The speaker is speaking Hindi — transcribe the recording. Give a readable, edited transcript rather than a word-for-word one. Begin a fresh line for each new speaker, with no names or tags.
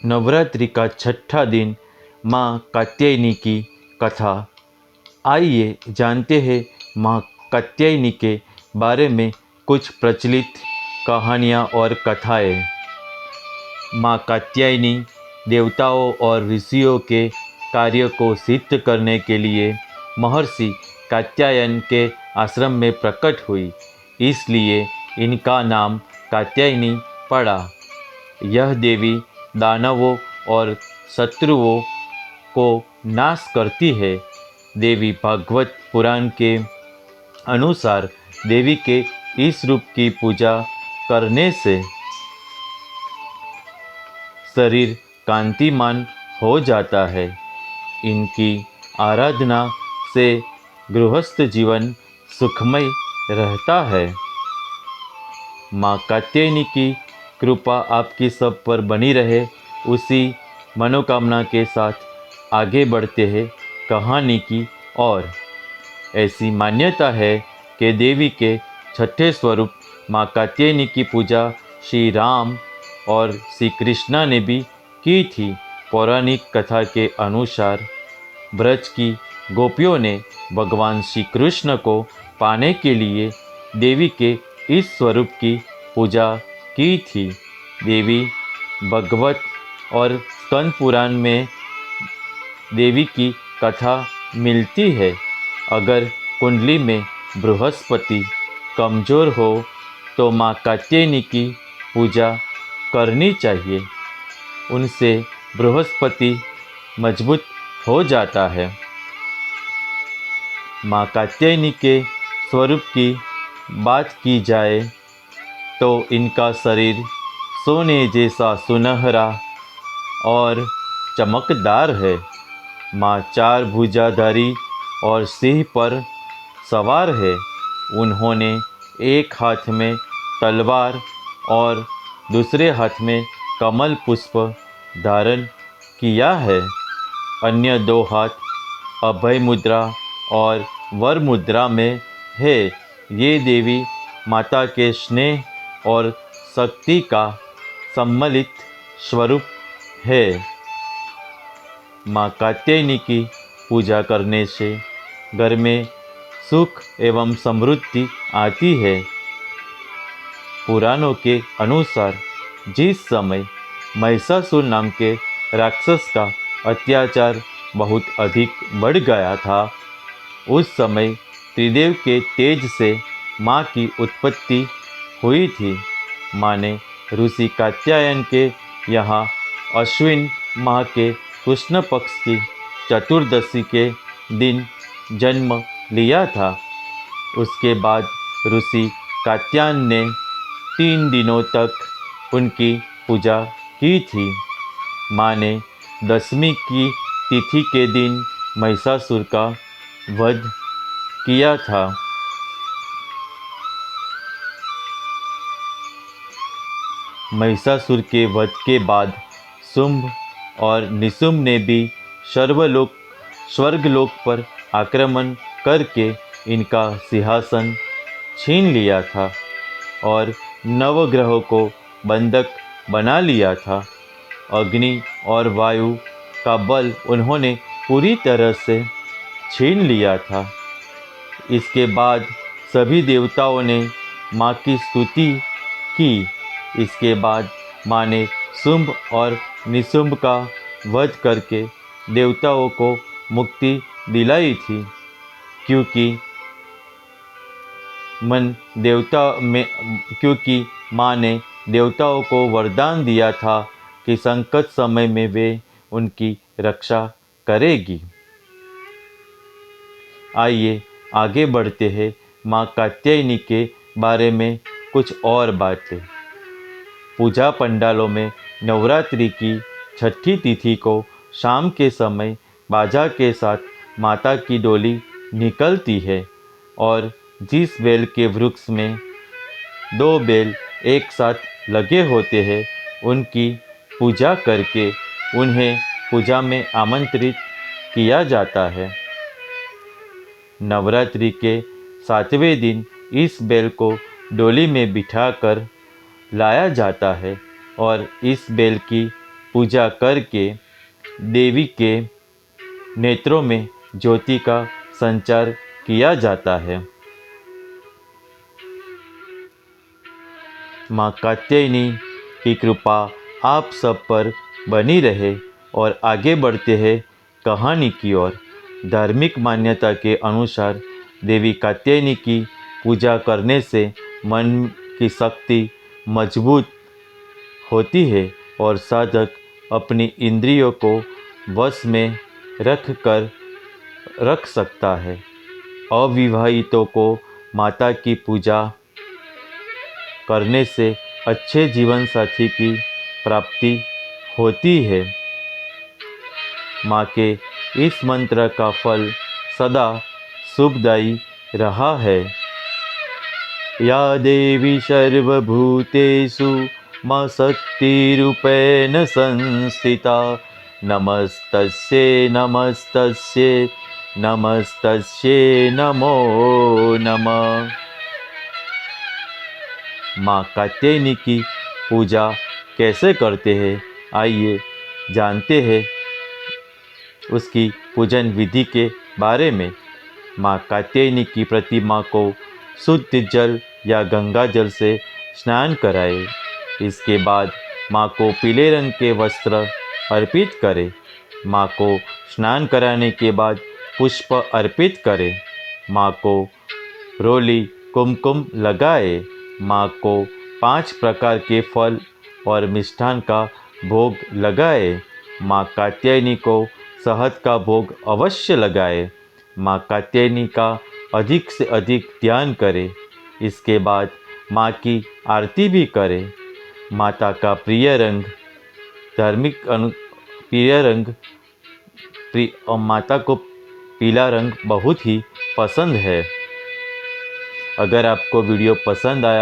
नवरात्रि का छठा दिन माँ कात्यायनी की कथा। आइए जानते हैं माँ कात्यायनी के बारे में कुछ प्रचलित कहानियाँ और कथाएँ। माँ कात्यायनी देवताओं और ऋषियों के कार्य को सिद्ध करने के लिए महर्षि कात्यायन के आश्रम में प्रकट हुई, इसलिए इनका नाम कात्यायनी पड़ा। यह देवी दानवों और शत्रुओं को नाश करती है। देवी भागवत पुराण के अनुसार देवी के इस रूप की पूजा करने से शरीर कांतिमान हो जाता है। इनकी आराधना से गृहस्थ जीवन सुखमय रहता है। माँ कात्यायनी की कृपा आपकी सब पर बनी रहे, उसी मनोकामना के साथ आगे बढ़ते हैं कहानी की ओर। ऐसी मान्यता है कि देवी के छठे स्वरूप माँ कात्यायनी की पूजा श्री राम और श्री कृष्णा ने भी की थी। पौराणिक कथा के अनुसार ब्रज की गोपियों ने भगवान श्री कृष्ण को पाने के लिए देवी के इस स्वरूप की पूजा की थी। देवी भगवत और स्कंद पुराण में देवी की कथा मिलती है। अगर कुंडली में बृहस्पति कमज़ोर हो तो माँ कात्यायनी की पूजा करनी चाहिए, उनसे बृहस्पति मजबूत हो जाता है। माँ कात्यायनी के स्वरूप की बात की जाए तो इनका शरीर सोने जैसा सुनहरा और चमकदार है। माँ चार भुजाधारी और सिंह पर सवार है। उन्होंने एक हाथ में तलवार और दूसरे हाथ में कमल पुष्प धारण किया है। अन्य दो हाथ अभय मुद्रा और वर मुद्रा में है। ये देवी माता के स्नेह और शक्ति का सम्मिलित स्वरूप है। माँ कात्यायनी की पूजा करने से घर में सुख एवं समृद्धि आती है। पुराणों के अनुसार जिस समय महिषासुर नाम के राक्षस का अत्याचार बहुत अधिक बढ़ गया था, उस समय त्रिदेव के तेज से माँ की उत्पत्ति हुई थी। माँ ने ऋषि कात्यायन के यहाँ अश्विन माह के कृष्ण पक्ष की चतुर्दशी के दिन जन्म लिया था। उसके बाद ऋषि कात्यायन ने 3 दिनों तक उनकी पूजा की थी। माँ ने दशमी की तिथि के दिन महिषासुर का वध किया था। महिषासुर के वध के बाद शुंभ और निशुंभ ने भी स्वर्गलोक पर आक्रमण करके इनका सिंहासन छीन लिया था और नवग्रहों को बंधक बना लिया था। अग्नि और वायु का बल उन्होंने पूरी तरह से छीन लिया था। इसके बाद सभी देवताओं ने माँ की स्तुति की। इसके बाद माँ ने शुंभ और निशुंभ का वध करके देवताओं को मुक्ति दिलाई थी, क्योंकि माँ ने देवताओं को वरदान दिया था कि संकट समय में वे उनकी रक्षा करेगी। आइए आगे बढ़ते हैं माँ कात्यायनी के बारे में कुछ और बातें। पूजा पंडालों में नवरात्रि की छठी तिथि को शाम के समय बाजा के साथ माता की डोली निकलती है और जिस बेल के वृक्ष में 2 बेल एक साथ लगे होते हैं, उनकी पूजा करके उन्हें पूजा में आमंत्रित किया जाता है। नवरात्रि के 7वें दिन इस बेल को डोली में बिठाकर लाया जाता है और इस बेल की पूजा करके देवी के नेत्रों में ज्योति का संचार किया जाता है। माँ कात्यायनी की कृपा आप सब पर बनी रहे और आगे बढ़ते हैं कहानी की ओर। धार्मिक मान्यता के अनुसार देवी कात्यायनी की पूजा करने से मन की शक्ति मजबूत होती है और साधक अपनी इंद्रियों को वश में रख सकता है। अविवाहितों को माता की पूजा करने से अच्छे जीवन साथी की प्राप्ति होती है। माँ के इस मंत्र का फल सदा शुभदायी रहा है। या देवी सर्वभूतेषु माँ शक्तिरूपेण संस्थिता नमस्तस्यै नमस्तस्यै नमस्तस्यै नमो नमः। माँ कात्यायनी की पूजा कैसे करते हैं, आइए जानते हैं उसकी पूजन विधि के बारे में। माँ कात्यायनी की प्रतिमा को शुद्ध जल या गंगा जल से स्नान कराएं। इसके बाद माँ को पीले रंग के वस्त्र अर्पित करें। माँ को स्नान कराने के बाद पुष्प अर्पित करें। माँ को रोली कुमकुम लगाए। माँ को 5 प्रकार के फल और मिष्ठान का भोग लगाए। माँ कात्यायनी को शहद का भोग अवश्य लगाए। माँ कात्यायनी का अधिक से अधिक ध्यान करें। इसके बाद माँ की आरती भी करें। माता का प्रिय रंग माता को पीला रंग बहुत ही पसंद है। अगर आपको वीडियो पसंद आया